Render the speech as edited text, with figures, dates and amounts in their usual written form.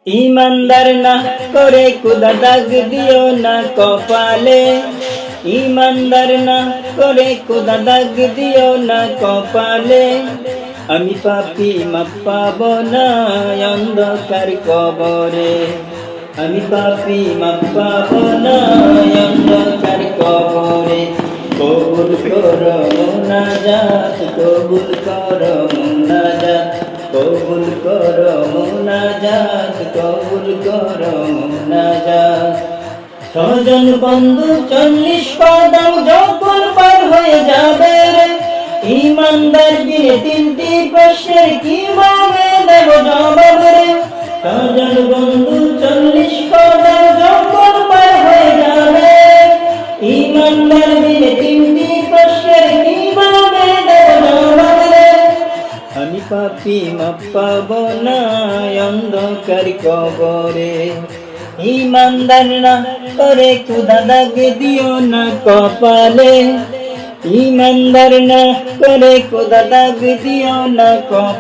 ईमानदार ना करे खुदा दाग दियो ना कपाले। ईमानदार ना करे खुदा दाग दियो ना कपाले। আমি পাপী মাপ পাবো না অন্ধকার কবরে। আমি পাপী মাপ পাবো না অন্ধকার কবরে। কবুল করো মুনাজাত, কবুল করো মুনাজাত, কবুল করো মুনাজাত, কবুল করো মুনাজাত। ছজন বন্ধু 40 কদম যখন পার হয়ে যাবে রে, ঈমানদার বিনে 3টি প্রশ্নের কিভাবে দেব জবাব রে। ছজন বন্ধু 40 কদম যখন পার হয়ে যাবে, ঈমানদার বিনে 3টি প্রশ্নের কিভাবে দেব জবাব রে। আমি পাপী মাপ পাবো না অন্ধকার কবরে। ईमानदार ना करे खुदा दाग दियो ना कपाले। ईमानदार ना करे खुदा दाग दियो ना कपाले।